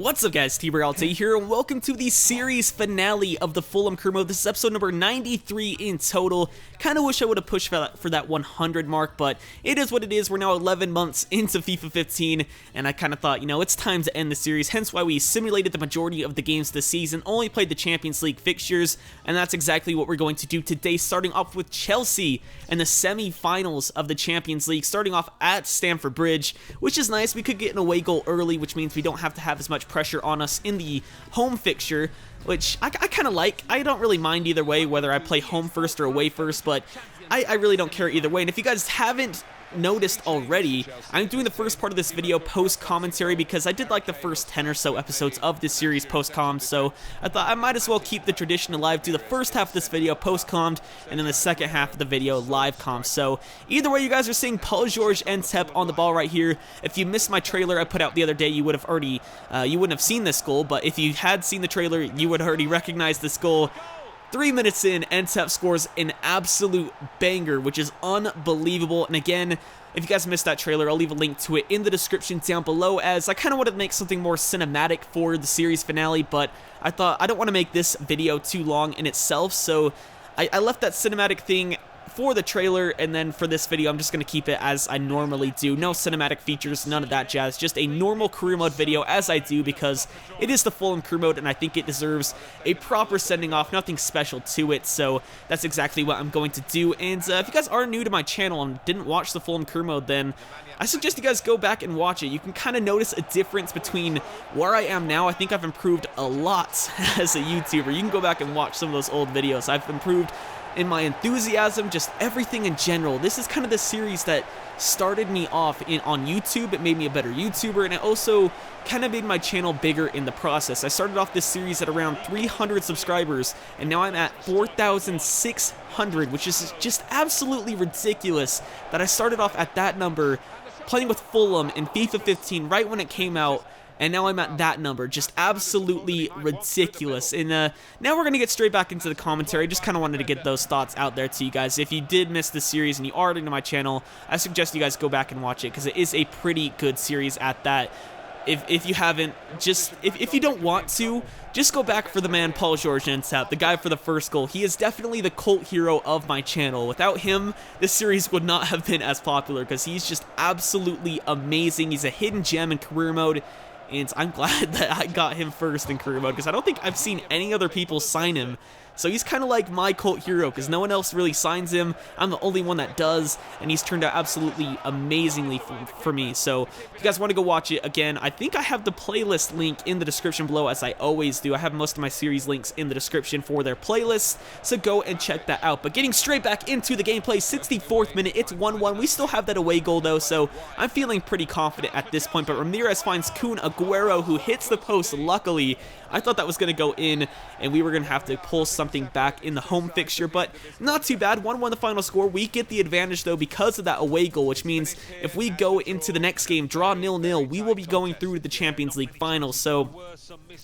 What's up guys, TRayALLDay here, and welcome to the series finale of the Fulham career mode. This is episode number 93 in total. Kinda wish I would have pushed for that 100 mark, but it is what it is. We're now 11 months into FIFA 15, and I kinda thought, you know, it's time to end the series, hence why we simulated the majority of the games this season, only played the Champions League fixtures, and that's exactly what we're going to do today, starting off with Chelsea and the semi-finals of the Champions League, starting off at Stamford Bridge, which is nice. We could get an away goal early, which means we don't have to have as much pressure on us in the home fixture, which I kind of like. I don't really mind either way, whether I play home first or away first, but I really don't care either way. And if you guys haven't noticed already, I'm doing the first part of this video post-commentary because I did like the first 10 or so episodes of this series post-com, so I thought I might as well keep the tradition alive, do the first half of this video post-commed, and then the second half of the video live-com. So either way, you guys are seeing Paul George and Tep on the ball right here. If you missed my trailer I put out the other day, you would have already, you wouldn't have seen this goal, but if you had seen the trailer, you would already recognize this goal. 3 minutes in, Ntep scores an absolute banger, which is unbelievable. And again, if you guys missed that trailer, I'll leave a link to it in the description down below, as I kind of wanted to make something more cinematic for the series finale, but I thought I don't want to make this video too long in itself, so I left that cinematic thing for the trailer, and then for this video I'm just going to keep it as I normally do. No cinematic features, none of that jazz, just a normal career mode video as I do, because it is the Fulham career mode and I think it deserves a proper sending off, nothing special to it, so that's exactly what I'm going to do. And if you guys are new to my channel and didn't watch the Fulham career mode, then I suggest you guys go back and watch it. You can kind of notice a difference between where I am now. I think I've improved a lot as a YouTuber. You can go back and watch some of those old videos. I've improved in my enthusiasm, just everything in general. This is kind of the series that started me off on YouTube. It made me a better YouTuber, and it also kind of made my channel bigger in the process. I started off this series at around 300 subscribers, and now I'm at 4,600, which is just absolutely ridiculous that I started off at that number playing with Fulham in FIFA 15 right when it came out, and now I'm at that number. Just absolutely ridiculous. And now we're going to get straight back into the commentary. Just kind of wanted to get those thoughts out there to you guys. If you did miss the series and you are new to my channel, I suggest you guys go back and watch it, because it is a pretty good series at that. If you haven't, if you don't want to, just go back for the man Paul George Ntep, the guy for the first goal. He is definitely the cult hero of my channel. Without him, this series would not have been as popular, because he's just absolutely amazing. He's a hidden gem in career mode, and I'm glad that I got him first in career mode, because I don't think I've seen any other people sign him. So he's kind of like my cult hero, because no one else really signs him. I'm the only one that does, and he's turned out absolutely amazingly for me. So if you guys want to go watch it, again, I think I have the playlist link in the description below, as I always do. I have most of my series links in the description for their playlists, so go and check that out. But getting straight back into the gameplay, 64th minute, it's 1-1. We still have that away goal, though, so I'm feeling pretty confident at this point. But Ramirez finds Kun Aguero, who hits the post, luckily. I thought that was going to go in, and we were going to have to pull something back in the home fixture, but not too bad. 1-1 the final score. We get the advantage, though, because of that away goal, which means if we go into the next game, draw 0-0, we will be going through to the Champions League finals. So,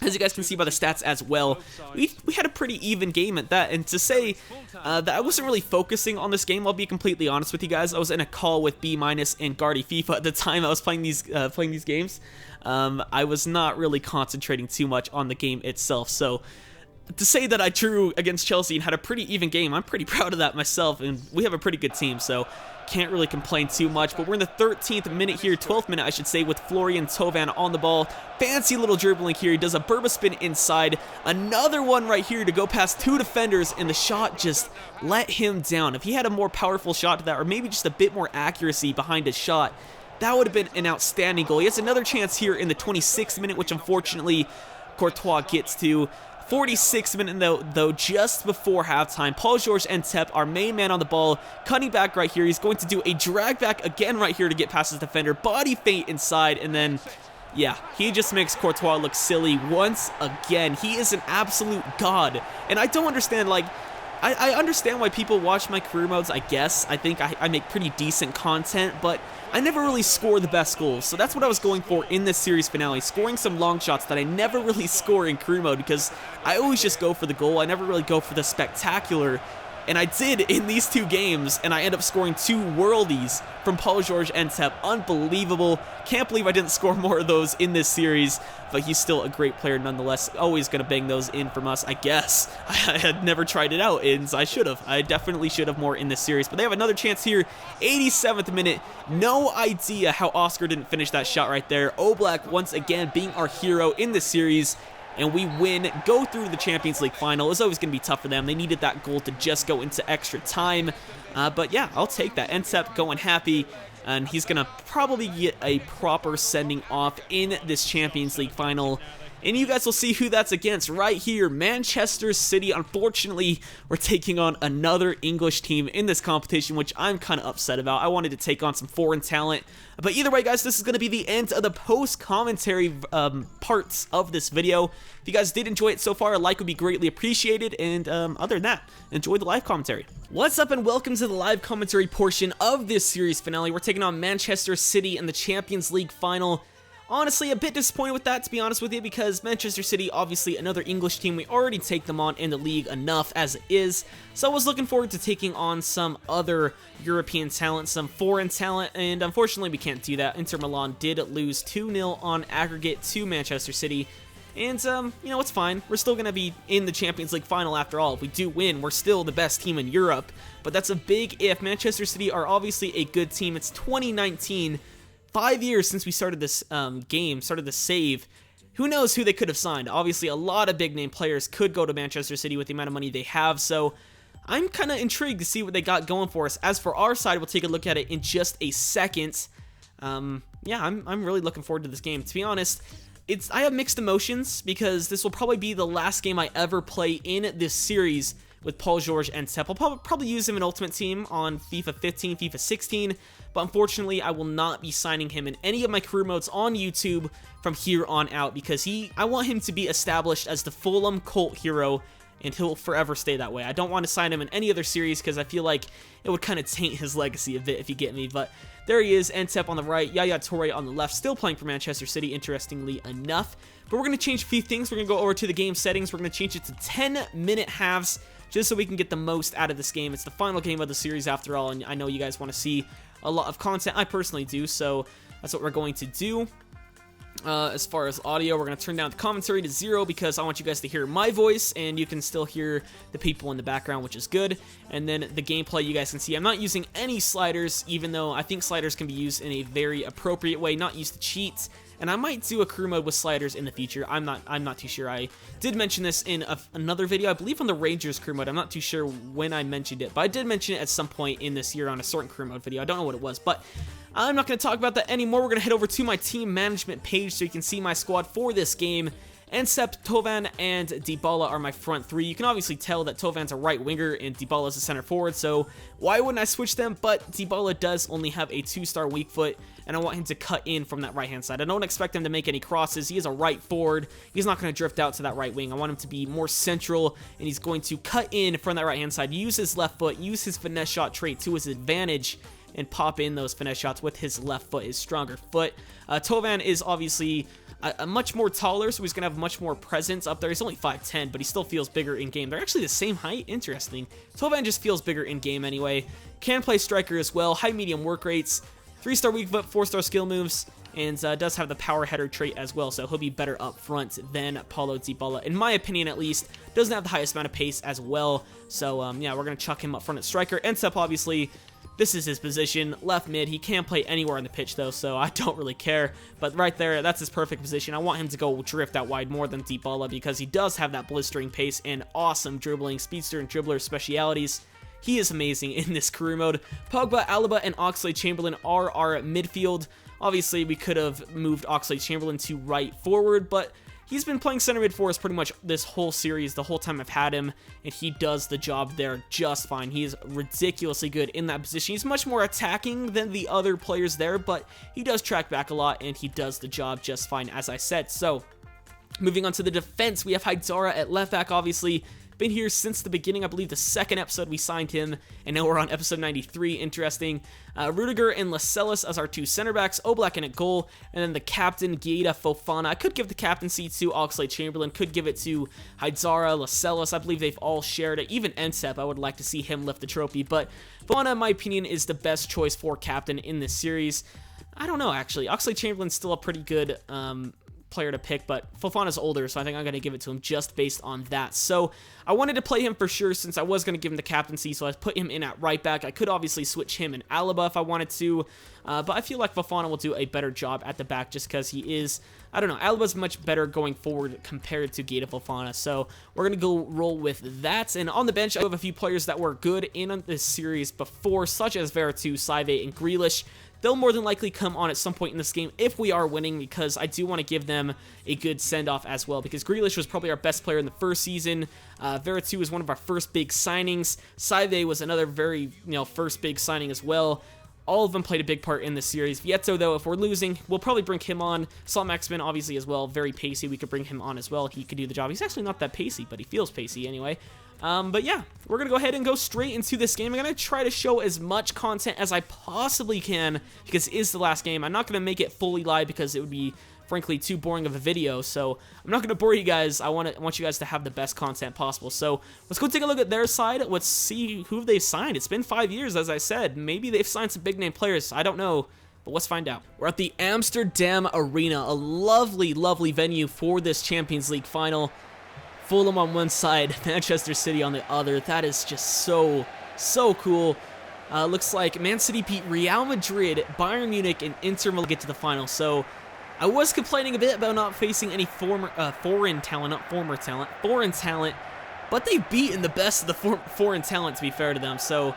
as you guys can see by the stats as well, we had a pretty even game at that. And to say that I wasn't really focusing on this game, I'll be completely honest with you guys. I was in a call with B- and Guardy FIFA at the time I was playing these games. I was not really concentrating too much on the game itself, so to say that I drew against Chelsea and had a pretty even game, I'm pretty proud of that myself, and we have a pretty good team, so can't really complain too much. But we're in the 13th minute here, 12th minute I should say, with Florian Thauvin on the ball. Fancy little dribbling here. He does a Burba spin inside. Another one right here to go past two defenders, and the shot just let him down. If he had a more powerful shot to that, or maybe just a bit more accuracy behind his shot, that would have been an outstanding goal. He has another chance here in the 26th minute, which unfortunately Courtois gets to. 46th minute, though, just before halftime, Paul George Ntep, our main man on the ball, cutting back right here. He's going to do a drag back again right here to get past his defender. Body feint inside, and then, yeah, he just makes Courtois look silly once again. He is an absolute god, and I don't understand, like, I understand why people watch my career modes, I guess. I think I make pretty decent content, but I never really score the best goals. So that's what I was going for in this series finale, scoring some long shots that I never really score in career mode, because I always just go for the goal. I never really go for the spectacular. And I did in these 2 games, and I end up scoring 2 worldies from Paul George and Tep. Unbelievable. Can't believe I didn't score more of those in this series, but he's still a great player nonetheless. Always going to bang those in from us, I guess. I had never tried it out, and I should have. I definitely should have more in this series, but they have another chance here. 87th minute. No idea how Oscar didn't finish that shot right there. Oblak once again being our hero in this series, and we win, go through the Champions League final. It's always going to be tough for them. They needed that goal to just go into extra time. But yeah, I'll take that. Ntep going happy, and he's going to probably get a proper sending off in this Champions League final. And you guys will see who that's against right here. Manchester City. Unfortunately, we're taking on another English team in this competition, which I'm kind of upset about. I wanted to take on some foreign talent. But either way, guys, this is going to be the end of the post-commentary parts of this video. If you guys did enjoy it so far, a like would be greatly appreciated. And other than that, enjoy the live commentary. What's up and welcome to the live commentary portion of this series finale. We're taking on Manchester City in the Champions League final. Honestly, a bit disappointed with that, to be honest with you, because Manchester City, obviously another English team, we already take them on in the league enough as it is, so I was looking forward to taking on some other European talent, some foreign talent, and unfortunately we can't do that. Inter Milan did lose 2-0 on aggregate to Manchester City, and, you know, it's fine. We're still going to be in the Champions League final after all. If we do win, we're still the best team in Europe, but that's a big if. Manchester City are obviously a good team. It's 2019, 5 years since we started this started the save. Who knows who they could have signed? Obviously, a lot of big-name players could go to Manchester City with the amount of money they have, so I'm kind of intrigued to see what they got going for us. As for our side, we'll take a look at it in just a second. Yeah, I'm really looking forward to this game. To be honest, I have mixed emotions because this will probably be the last game I ever play in this series with Paul George and Tep. I'll probably use him in Ultimate Team on FIFA 15, FIFA 16, but unfortunately I will not be signing him in any of my career modes on YouTube from here on out because I want him to be established as the Fulham cult hero, and he'll forever stay that way. I don't want to sign him in any other series because I feel like it would kind of taint his legacy a bit, if you get me. But there he is, Ntep on the right, Yaya Toure on the left, still playing for Manchester City, interestingly enough. But we're going to change a few things. We're going to go over to the game settings. We're going to change it to 10-minute halves just so we can get the most out of this game. It's the final game of the series after all, and I know you guys want to see a lot of content. I personally do, so that's what we're going to do. As far as audio, we're going to turn down the commentary to 0 because I want you guys to hear my voice, and you can still hear the people in the background, which is good. And then the gameplay, you guys can see I'm not using any sliders, even though I think sliders can be used in a very appropriate way, not used to cheat. And I might do a career mode with sliders in the future. I'm not too sure. I did mention this in another video, I believe on the Rangers career mode. I'm not too sure when I mentioned it, but I did mention it at some point in this year on a certain career mode video. I don't know what it was, but I'm not going to talk about that anymore. We're going to head over to my team management page so you can see my squad for this game. Ntep, Tovan, and Dybala are my front three. You can obviously tell that Tovan's a right winger and Dybala's a center forward, so why wouldn't I switch them? But Dybala does only have a 2-star weak foot, and I want him to cut in from that right-hand side. I don't expect him to make any crosses. He is a right forward. He's not going to drift out to that right wing. I want him to be more central, and he's going to cut in from that right-hand side, use his left foot, use his finesse shot trait to his advantage, and pop in those finesse shots with his left foot, his stronger foot. Tovan is obviously a much more taller, so he's going to have much more presence up there. He's only 5'10", but he still feels bigger in-game. They're actually the same height. Interesting. Tovan just feels bigger in-game anyway. Can play striker as well. High-medium work rates. 3-star weak foot, 4-star skill moves, and does have the power header trait as well, so he'll be better up front than Paulo Dybala, in my opinion at least. Doesn't have the highest amount of pace as well, so yeah, we're going to chuck him up front at striker. Ntep, obviously, this is his position, left mid. He can play anywhere on the pitch, though, so I don't really care. But right there, that's his perfect position. I want him to go drift out wide more than Dybala because he does have that blistering pace and awesome dribbling, speedster, and dribbler specialities. He is amazing in this career mode. Pogba, Alaba, and Oxlade-Chamberlain are our midfield. Obviously, we could have moved Oxlade-Chamberlain to right forward, but he's been playing center mid for us pretty much this whole series, the whole time I've had him, and he does the job there just fine. He is ridiculously good in that position. He's much more attacking than the other players there, but he does track back a lot, and he does the job just fine, as I said. So, moving on to the defense, we have Haidara at left back, obviously. Been here since the beginning. I believe the second episode we signed him, and now we're on episode 93. Interesting. Rudiger and Lascelles as our two center backs. Oblak in a goal, and then the captain, Guaita Fofana. I could give the captaincy to Oxlade-Chamberlain, could give it to Haidzara, Lascelles. I believe they've all shared it. Even Ntep, I would like to see him lift the trophy, but Fofana, in my opinion, is the best choice for captain in this series. I don't know, actually. Oxlade-Chamberlain's still a pretty good player to pick, but Fofana's older, so I think I'm going to give it to him just based on that. So I wanted to play him for sure since I was going to give him the captaincy, so I put him in at right back. I could obviously switch him and Alaba if I wanted to, but I feel like Fofana will do a better job at the back just because he is, I don't know, Alaba's much better going forward compared to Guaita Fofana, so we're going to go roll with that. And on the bench, I have a few players that were good in this series before, such as Veretout, Saive, and Grealish. They'll more than likely come on at some point in this game if we are winning, because I do want to give them a good send-off as well, because Grealish was probably our best player in the first season. Veretout was one of our first big signings. Saive was another very, first big signing as well. All of them played a big part in this series. Vieto, though, if we're losing, we'll probably bring him on. Saul Maximin, obviously, as well. Very pacey. We could bring him on as well. He could do the job. He's actually not that pacey, but he feels pacey anyway. But yeah, we're going to go ahead and go straight into this game. I'm going to try to show as much content as I possibly can because it is the last game. I'm not going to make it fully live because it would be, frankly, too boring of a video. So I'm not going to bore you guys. I want you guys to have the best content possible. So let's go take a look at their side. Let's see who they've signed. It's been 5 years, as I said. Maybe they've signed some big-name players. I don't know. But let's find out. We're at the Amsterdam Arena, a lovely, lovely venue for this Champions League final. Fulham on one side, Manchester City on the other. That is just so cool. Looks like Man City beat Real Madrid, Bayern Munich, and Inter Milan get to the final. So I was complaining a bit about not facing any foreign talent, but they've beaten the best of the foreign talent, to be fair to them. So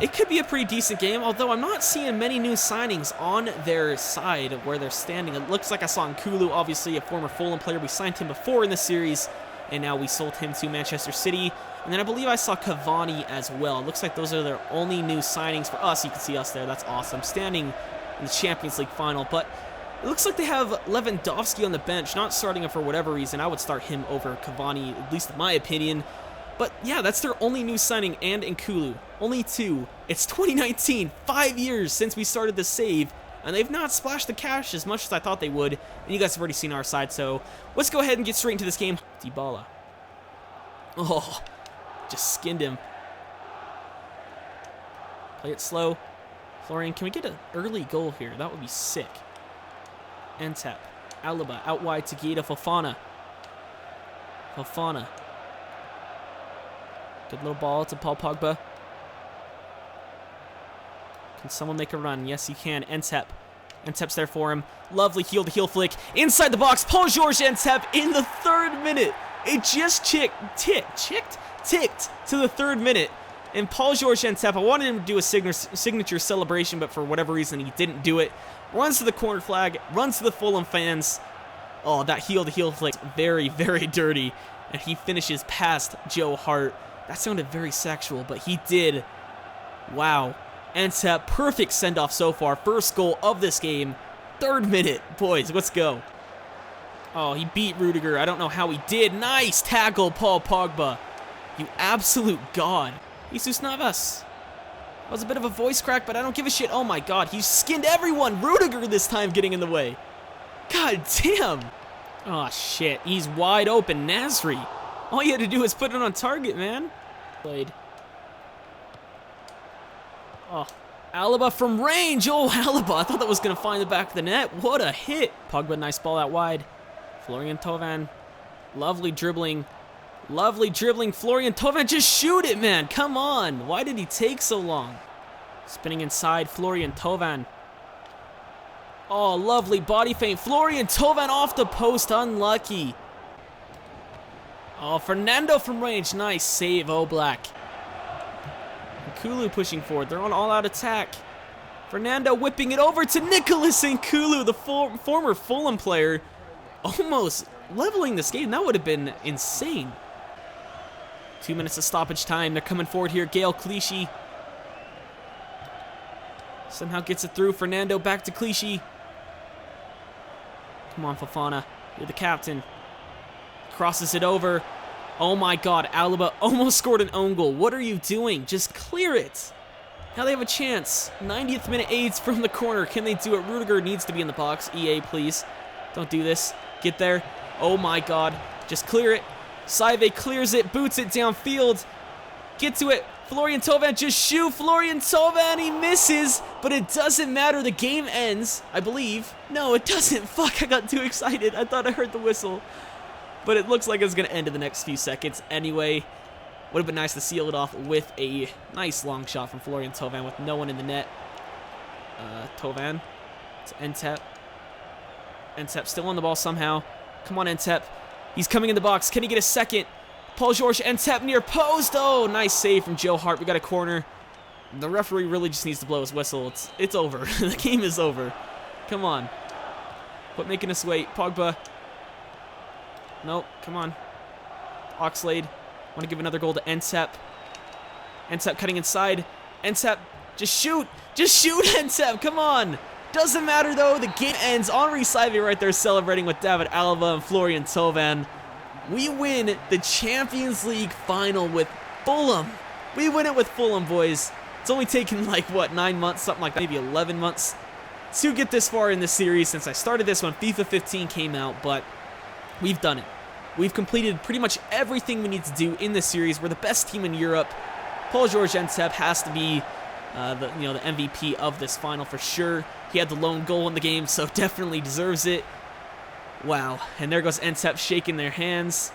it could be a pretty decent game, although I'm not seeing many new signings on their side where they're standing. It looks like I saw Nkulu, obviously a former Fulham player. We signed him before in the series, and now we sold him to Manchester City. And then I believe I saw Cavani as well. It looks like those are their only new signings for us. You can see us there. That's awesome. Standing in the Champions League final. But it looks like they have Lewandowski on the bench, not starting him for whatever reason. I would start him over Cavani, at least in my opinion. But yeah, that's their only new signing, and Nkulu. Only two. It's 2019, 5 years since we started the save, and they've not splashed the cash as much as I thought they would. And you guys have already seen our side, so let's go ahead and get straight into this game. Dybala. Oh, just skinned him. Play it slow. Florian, can we get an early goal here? That would be sick. Ntep. Alaba out wide to Guaita Fofana. Good little ball to Paul Pogba. Can someone make a run? Yes, he can. Ntep. Ntep's there for him. Lovely heel-to-heel flick. Inside the box. Paul-Georges Ntep in the 3rd minute. It just ticked to the 3rd minute. And Paul-Georges Ntep, I wanted him to do a signature celebration, but for whatever reason, he didn't do it. Runs to the corner flag. Runs to the Fulham fans. Oh, that heel-to-heel flick. Very, very dirty. And he finishes past Joe Hart. That sounded very sexual, but he did. Wow. Ntep, perfect send-off so far. First goal of this game. 3rd minute. Boys, let's go. Oh, he beat Rudiger. I don't know how he did. Nice tackle, Paul Pogba. You absolute god. Jesus Navas. That was a bit of a voice crack, but I don't give a shit. Oh my god, he skinned everyone. Rudiger this time getting in the way. God damn. Oh shit, he's wide open. Nasri. All you had to do was put it on target, man. Played. Oh, Alaba from range. Oh, Alaba. I thought that was going to find the back of the net. What a hit. Pogba, nice ball out wide. Florian Thauvin. Lovely dribbling. Lovely dribbling. Florian Thauvin, just shoot it, man. Come on. Why did he take so long? Spinning inside, Florian Thauvin. Oh, lovely body feint. Florian Thauvin off the post. Unlucky. Oh, Fernando from range. Nice save, Oblak. Nkulu pushing forward. They're on all-out attack. Fernando whipping it over to Nicholas Nkulu, the former Fulham player. Almost leveling this game. That would have been insane. 2 minutes of stoppage time. They're coming forward here. Gael Clichy. Somehow gets it through. Fernando back to Clichy. Come on, Fofana. You're the captain. Crosses it over. Oh my god, Alaba almost scored an own goal. What are you doing? Just clear it. Now they have a chance. 90th minute aids from the corner. Can they do it? Rudiger needs to be in the box. EA, please. Don't do this. Get there. Oh my god. Just clear it. Saive clears it, boots it downfield. Get to it. Florian Thauvin, just shoot. Florian Thauvin, he misses, but it doesn't matter. The game ends, I believe. No, it doesn't. Fuck, I got too excited. I thought I heard the whistle. But it looks like it's going to end in the next few seconds anyway. Would have been nice to seal it off with a nice long shot from Florian Thauvin with no one in the net. Thauvin to Ntep. Ntep still on the ball somehow. Come on, Ntep. He's coming in the box. Can he get a second? Paul-Georges Ntep near post. Oh, nice save from Joe Hart. We got a corner. The referee really just needs to blow his whistle. It's over. The game is over. Come on. Quit making us wait. Pogba. Nope. Come on. Oxlade. Want to give another goal to Ntep. Ntep cutting inside. Ntep. Just shoot. Just shoot, Ntep. Come on. Doesn't matter, though. The game ends. Henri Saive right there celebrating with David Alaba and Florian Thauvin. We win the Champions League final with Fulham. We win it with Fulham, boys. It's only taken, like, what, 9 months? Something like that. Maybe 11 months to get this far in this series since I started this when FIFA 15 came out. But we've done it. We've completed pretty much everything we need to do in this series. We're the best team in Europe. Paul-Georges Ntep has to be the MVP of this final for sure. He had the lone goal in the game, so definitely deserves it. Wow, and there goes Ntep shaking their hands.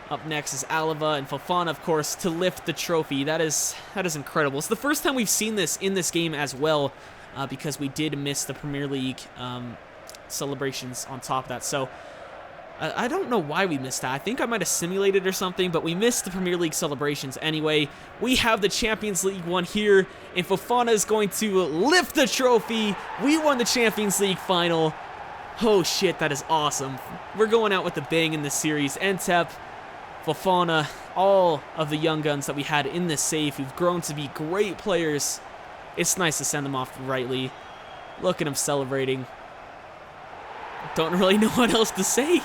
Up next is Alaba and Fofana, of course, to lift the trophy. That is incredible. It's the first time we've seen this in this game as well, because we did miss the Premier League celebrations on top of that. So I don't know why we missed that. I think I might have simulated or something, but we missed the Premier League celebrations anyway. We have the Champions League one here, and Fofana is going to lift the trophy. We won the Champions League final. Oh shit, that is awesome. We're going out with a bang in this series. Ntep, Fofana, all of the young guns that we had in this save who've grown to be great players. It's nice to send them off rightly. Look at him celebrating. Don't really know what else to say.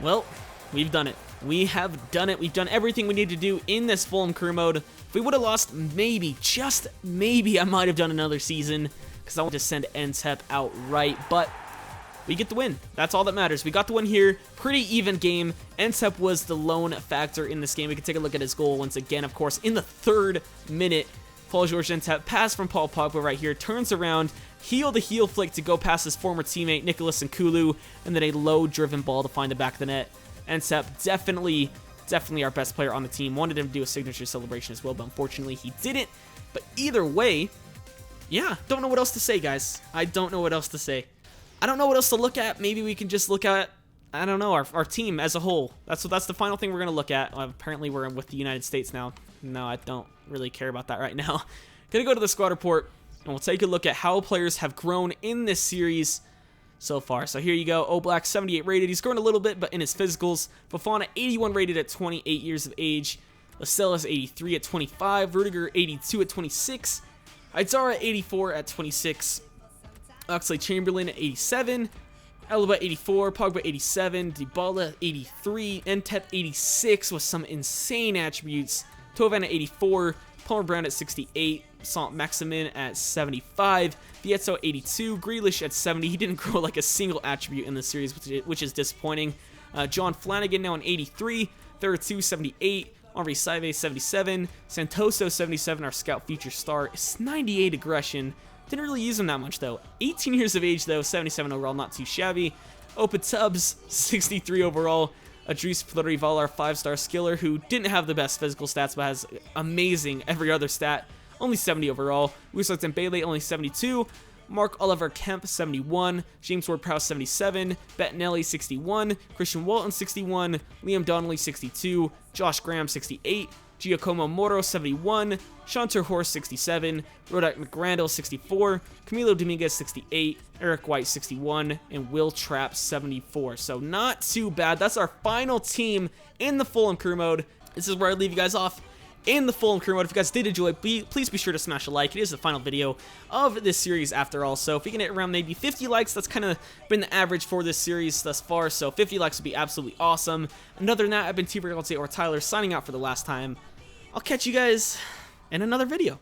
Well, we've done it. We have done it. We've done everything we need to do in this Fulham career mode. If we would have lost, maybe, just maybe, I might have done another season because I want to send Ntep outright, but we get the win. That's all that matters. We got the win here. Pretty even game. Ntep was the lone factor in this game. We can take a look at his goal once again, of course, in the 3rd minute. Paul-Georges Ntep, pass from Paul Pogba right here, turns around, heel-to-heel flick to go past his former teammate Nicholas Nkulu, and then a low-driven ball to find the back of the net. Ntep, definitely our best player on the team. Wanted him to do a signature celebration as well, but unfortunately he didn't. But either way, yeah, don't know what else to say, guys. I don't know what else to say. I don't know what else to look at. Maybe we can just look at, I don't know, our team as a whole. That's the final thing we're going to look at. Apparently we're with the United States now. No, I don't really care about that right now. Gonna go to the squad report, and we'll take a look at how players have grown in this series so far. So here you go. Oblak, 78 rated. He's grown a little bit, but in his physicals. Fofana, 81 rated at 28 years of age. Lascelles, 83 at 25. Rudiger, 82 at 26. Aizara, 84 at 26. Oxlade-Chamberlain, 87. Alaba, 84. Pogba, 87. Dybala, 83. Ntep, 86 with some insane attributes. Thauvin at 84. Palmer Brown at 68. Saint-Maximin at 75. Vietto 82. Grealish at 70. He didn't grow like a single attribute in this series, which is disappointing. John Flanagan now an 83. Veretout 78. Henri Saive 77. Santoso 77, our scout future star. It's 98 aggression. Didn't really use him that much though. 18 years of age though, 77 overall, not too shabby. Opa Tubbs, 63 overall. Adrice Fleury-Val, our 5-star skiller, who didn't have the best physical stats, but has amazing every other stat. Only 70 overall. Wisla Dembele, only 72. Mark Oliver Kemp, 71. James Ward-Prowse, 77. Bettinelli, 61. Christian Walton, 61. Liam Donnelly, 62. Josh Graham, 68. Giacomo Moro 71, Shanter Horse 67, Rodak McGrandle 64, Camilo Dominguez 68, Eric White 61, and Will Trapp 74. So not too bad. That's our final team in the Fulham crew mode. This is where I leave you guys off in the Fulham crew mode. If you guys did enjoy, please be sure to smash a like. It is the final video of this series after all, so if we can hit around maybe 50 likes, that's kind of been the average for this series thus far, so 50 likes would be absolutely awesome. And other than that, I've been TRayALLDay or Tyler signing out for the last time. I'll catch you guys in another video.